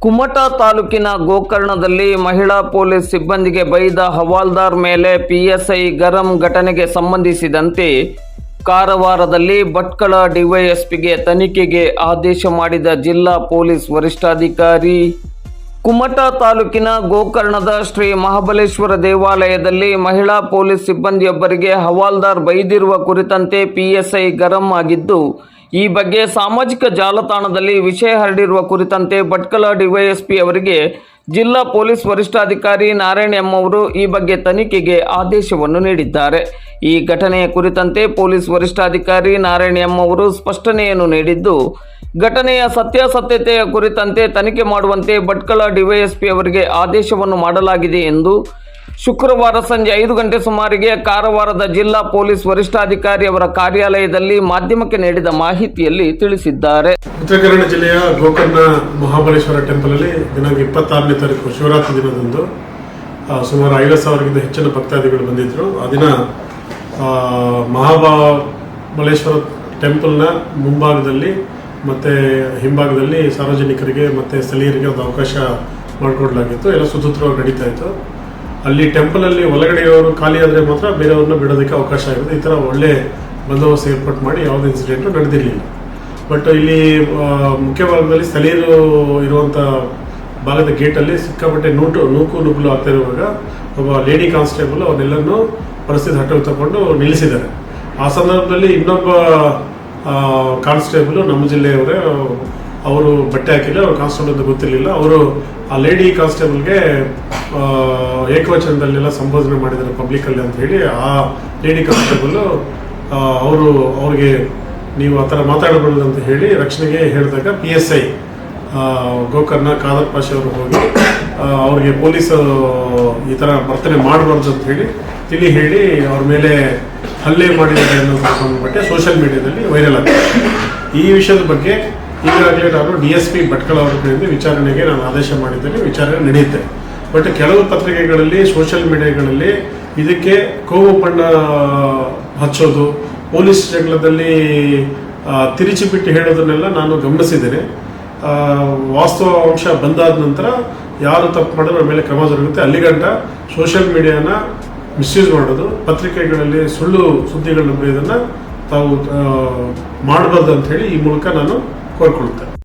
ಕುಮಟಾ ತಾಲೂಕಿನ ಗೋಕರ್ಣದಲ್ಲಿ ಮಹಿಳಾ ಪೊಲೀಸ್ ಸಿಬ್ಬಂದಿಗೆ ಬೈದ ಹವಾಲ್ದಾರ್ ಮೇಲೆ ಪಿಎಸ್ಐ ಗರಂ ಘಟನೆಗೆ ಸಂಬಂಧಿಸಿದಂತೆ ಕಾರವಾರದಲ್ಲಿ ಭಟ್ಕಳ ಡಿವೈಎಸ್ಪಿಗೆ ತನಿಖೆಗೆ ಆದೇಶ ಮಾಡಿದ ಜಿಲ್ಲಾ ಪೊಲೀಸ್ ವರಿಷ್ಠಾಧಿಕಾರಿ. ಕುಮಟಾ ತಾಲೂಕಿನ ಗೋಕರ್ಣದ ಶ್ರೀ ಮಹಾಬಲೇಶ್ವರ ದೇವಾಲಯದಲ್ಲಿ ಮಹಿಳಾ ಪೊಲೀಸ್ ಸಿಬ್ಬಂದಿಯೊಬ್ಬರಿಗೆ ಹವಾಲ್ದಾರ್ ಬೈದಿರುವ ಕುರಿತಂತೆ ಪಿಎಸ್ಐ ಗರಂ ಆಗಿದ್ದು, ಈ ಬಗ್ಗೆ ಸಾಮಾಜಿಕ ಜಾಲತಾಣದಲ್ಲಿ ವಿಷಯ ಹರಡಿರುವ ಕುರಿತಂತೆ ಭಟ್ಕಳ ಡಿವೈಎಸ್ಪಿ ಅವರಿಗೆ ಜಿಲ್ಲಾ ಪೊಲೀಸ್ ವರಿಷ್ಠಾಧಿಕಾರಿ ನಾರಾಯಣ್ ಎಂ ಅವರು ಈ ಬಗ್ಗೆ ತನಿಖೆಗೆ ಆದೇಶವನ್ನು ನೀಡಿದ್ದಾರೆ. ಈ ಘಟನೆಯ ಕುರಿತಂತೆ ಪೊಲೀಸ್ ವರಿಷ್ಠಾಧಿಕಾರಿ ನಾರಾಯಣ್ ಎಂ ಅವರು ಸ್ಪಷ್ಟನೆಯನ್ನು ನೀಡಿದ್ದು, ಘಟನೆಯ ಸತ್ಯಾಸತ್ಯತೆಯ ಕುರಿತಂತೆ ತನಿಖೆ ಮಾಡುವಂತೆ ಭಟ್ಕಳ ಡಿವೈಎಸ್ಪಿ ಅವರಿಗೆ ಆದೇಶವನ್ನು ಮಾಡಲಾಗಿದೆ ಎಂದು ಶುಕ್ರವಾರ ಸಂಜೆ 5 ಗಂಟೆ ಸುಮಾರಿಗೆ ಕಾರವಾರದ ಜಿಲ್ಲಾ ಪೊಲೀಸ್ ವರಿಷ್ಠಾಧಿಕಾರಿ ಅವರ ಕಾರ್ಯಾಲಯದಲ್ಲಿ ಮಾಧ್ಯಮಕ್ಕೆ ನೀಡಿದ ಮಾಹಿತಿಯಲ್ಲಿ ತಿಳಿಸಿದ್ದಾರೆ. ಉತ್ತರ ಕನ್ನಡ ಜಿಲ್ಲೆಯ ಗೋಕರ್ಣ ಮಹಾಬಲೇಶ್ವರ ಟೆಂಪಲ್ ಅಲ್ಲಿ ದಿನಾಂಕ 26ನೇ ತಾರೀಕು ಶಿವರಾತ್ರಿ ದಿನದಂದು ಸುಮಾರು 50,000ಗಿಂತ ಹೆಚ್ಚಿನ ಭಕ್ತಾದಿಗಳು ಬಂದಿದ್ರು. ಆ ದಿನ ಮಹಾಬಲೇಶ್ವರ ಟೆಂಪಲ್ನ ಮುಂಭಾಗದಲ್ಲಿ ಮತ್ತೆ ಹಿಂಭಾಗದಲ್ಲಿ ಸಾರ್ವಜನಿಕರಿಗೆ ಮತ್ತೆ ಸ್ಥಳೀಯರಿಗೆ ಒಂದು ಅವಕಾಶ ಮಾಡಿಕೊಡ್ಲಾಗಿತ್ತು. ಎಲ್ಲ ಸುಸೂತ್ರವಾಗಿ ನಡೀತಾ ಇತ್ತು. ಅಲ್ಲಿ ಟೆಂಪಲಲ್ಲಿ ಒಳಗಡೆಯವರು ಖಾಲಿ ಆದರೆ ಮಾತ್ರ ಬೇರೆಯವ್ರನ್ನ ಬಿಡೋದಕ್ಕೆ ಅವಕಾಶ ಆಗುತ್ತೆ. ಈ ಥರ ಒಳ್ಳೆ ಬಂದೋಬಸ್ತ್ ಏರ್ಪಾಟ್ ಮಾಡಿ ಯಾವುದೇ ಇನ್ಸಿಡೆಂಟು ನಡೆದಿರಲಿಲ್ಲ. ಬಟ್ ಇಲ್ಲಿ ಮುಖ್ಯ ಭಾಗದಲ್ಲಿ ಸ್ಥಳೀಯರು ಇರುವಂಥ ಭಾಗದ ಗೇಟಲ್ಲಿ ಸಿಕ್ಕಾಪಟ್ಟೆ ನೂಕು ನುಗ್ಗಲು ಆಗ್ತಾ ಇರುವಾಗ ಒಬ್ಬ ಲೇಡಿ ಕಾನ್ಸ್ಟೇಬಲ್ ಅವನ್ನೆಲ್ಲನೂ ಪರಿಸ್ಥಿತಿ ಹಠ ತಗೊಂಡು ನಿಲ್ಲಿಸಿದ್ದಾರೆ. ಆ ಸಂದರ್ಭದಲ್ಲಿ ಇನ್ನೊಬ್ಬ ಕಾನ್ಸ್ಟೇಬಲ್ ನಮ್ಮ ಜಿಲ್ಲೆಯವರೇ, ಅವರು ಬಟ್ಟೆ ಹಾಕಿಲ್ಲ, ಅವ್ರು ಕಾನ್ಸ್ಟೇಬಲ್ ಅಂತ ಗೊತ್ತಿರಲಿಲ್ಲ. ಅವರು ಆ ಲೇಡಿ ಕಾನ್ಸ್ಟೇಬಲ್ಗೆ ಏಕವಚನದಲ್ಲೆಲ್ಲ ಸಂಬೋಧನೆ ಮಾಡಿದ್ದಾರೆ ಪಬ್ಲಿಕಲ್ಲಿ ಅಂತ ಹೇಳಿ ಆ ಲೇಡಿ ಕಾನ್ಸ್ಟೇಬಲ್ ಅವ್ರಿಗೆ ನೀವು ಆ ಥರ ಮಾತಾಡಬಾರ್ದು ಅಂತ ಹೇಳಿ ರಕ್ಷಣೆಗೆ ಹೇಳಿದಾಗ PSI ಗೋಕರ್ಣ ಕಾದರ್ ಪಾಷ ಅವರು ಹೋಗಿ ಅವ್ರಿಗೆ ಪೊಲೀಸರು ಈ ಥರ ವರ್ತನೆ ಮಾಡಬಾರ್ದು ಅಂತ ಹೇಳಿ ಹೇಳಿ ಅವ್ರ ಮೇಲೆ ಹಲ್ಲೆ ಮಾಡಿದ್ದಾರೆ ಅನ್ನೋದು ಸಂಬಂಧಪಟ್ಟ ಸೋಷಿಯಲ್ ಮೀಡಿಯಾದಲ್ಲಿ ವೈರಲ್ ಆಗಿದೆ. ಈ ವಿಷಯದ ಬಗ್ಗೆ ಈಗಾಗಲೇ ನಾನು DSP ಭಟ್ಕಳ ಅವರ ಕಡೆಯಿಂದ ವಿಚಾರಣೆಗೆ ನಾನು ಆದೇಶ ಮಾಡಿದ್ದೇನೆ. ವಿಚಾರಣೆ ನಡೆಯುತ್ತೆ. ಬಟ್ ಕೆಲವು ಪತ್ರಿಕೆಗಳಲ್ಲಿ ಸೋಷಿಯಲ್ ಮೀಡಿಯಾಗಳಲ್ಲಿ ಇದಕ್ಕೆ ಕೋಮು ಬಣ್ಣ ಹಚ್ಚೋದು, ಪೊಲೀಸ್ ಜಗಳದಲ್ಲಿ ತಿರುಚಿ ಬಿಟ್ಟು ಹೇಳೋದನ್ನೆಲ್ಲ ನಾನು ಗಮನಿಸಿದ್ದೇನೆ. ವಾಸ್ತವ ಅಂಶ ಬಂದಾದ ನಂತರ ಯಾರು ತಪ್ಪು ಮಾಡಿದ್ರೆ ಅವ್ರ ಮೇಲೆ ಕ್ರಮ ಜರುಗುತ್ತೆ. ಅಲ್ಲಿಗಂಟ ಸೋಷಿಯಲ್ ಮೀಡಿಯಾನ ಮಿಸ್ಯೂಸ್ ಮಾಡೋದು, ಪತ್ರಿಕೆಗಳಲ್ಲಿ ಸುಳ್ಳು ಸುದ್ದಿಗಳನ್ನ ಬರೆಯೋದನ್ನು ತಾವು ಮಾಡಬಾರ್ದು ಅಂತ ಹೇಳಿ ಈ ಮೂಲಕ ನಾನು ಕೋರ್ಕೊಳ್ತೇನೆ.